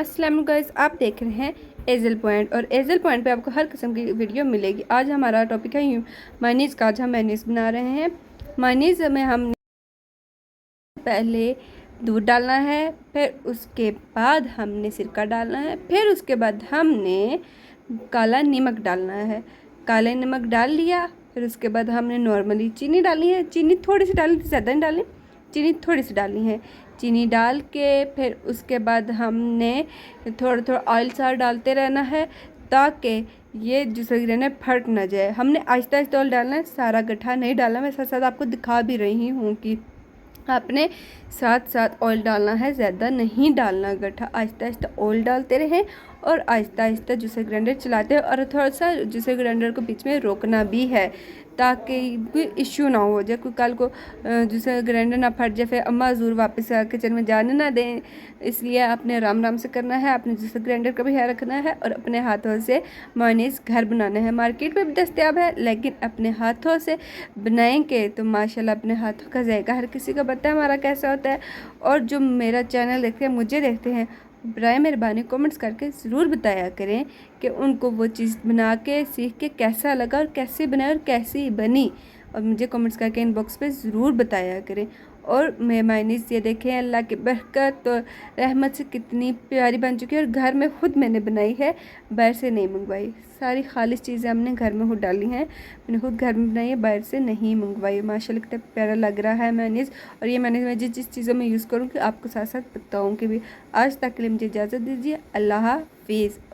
अस्सलाम गाइस, आप देख रहे हैं एजल पॉइंट और एजल पॉइंट पे आपको हर किस्म की वीडियो मिलेगी। आज हमारा टॉपिक है मायनीज़ का। आज हम मायनीज़ बना रहे हैं। मायनीज़ में हमने पहले दूध डालना है, फिर उसके बाद हमने सिरका डालना है, फिर उसके बाद हमने काला नमक डालना है। काला नमक डाल लिया, फिर उसके बाद हमने नॉर्मली चीनी डालनी है। चीनी थोड़ी सी डालनी, ज़्यादा नहीं डालनी, चीनी थोड़ी सी डालनी है। चीनी डाल के फिर उसके बाद हमने थोड़ा थोड़ा ऑयल सार डालते रहना है ताकि ये जूसर ग्राइंडर फट ना जाए। हमने आहिस्ता आहिस्ता ऑयल डालना है, सारा गट्ठा नहीं डालना। मैं साथ साथ आपको दिखा भी रही हूँ कि आपने साथ साथ ऑयल डालना है, ज़्यादा नहीं डालना गट्ठा। आहिस्ता आहिस्ता ऑयल डालते रहें और आहिस्ता आहिस्ता जूसर ग्राइंडर चलाते हैं और थोड़ा सा जूसर ग्राइंडर को बीच में रोकना भी है ताकि कोई इश्यू ना हो जाए, कोई कल को जूसर ग्राइंडर ना फट जाए, फिर अम्मा ज़रूर वापस किचन में जाने ना दें। इसलिए आपने आराम आराम से करना है। आपने जूसर ग्राइंडर का भी ख्याल रखना है और अपने हाथों से मायोनीज़ घर बनाना है। मार्केट में भी दस्तयाब है, लेकिन अपने हाथों से बनाएंगे तो माशाल्लाह अपने हाथों का जायका हर किसी को पता है हमारा कैसा होता है। और जो मेरा चैनल देखते हैं, मुझे देखते हैं, बराए मेहरबानी कमेंट्स करके ज़रूर बताया करें कि उनको वो चीज़ बना के सीख के कैसा लगा और कैसे बनाए और कैसी बनी। और मुझे कमेंट्स करके इनबॉक्स पे ज़रूर बताया करें। और मैं मायोनीज़ ये देखें अल्लाह की बरकत और रहमत से कितनी प्यारी बन चुकी है और घर में खुद मैंने बनाई है, बाहर से नहीं मंगवाई। सारी खालिश चीज़ें हमने घर में खुद डाली हैं, मैंने खुद घर में बनाई है, बाहर से नहीं मंगवाई। माशाल्लाह कितना प्यारा लग रहा है मायोनीज़। और ये मैंने मैं जिस जिस चीज़ों में यूज़ करूँगी आपको साथ साथ बताऊँगी भी। आज तक के लिए मुझे इजाज़त दीजिए। अल्लाह हाफ़िज़।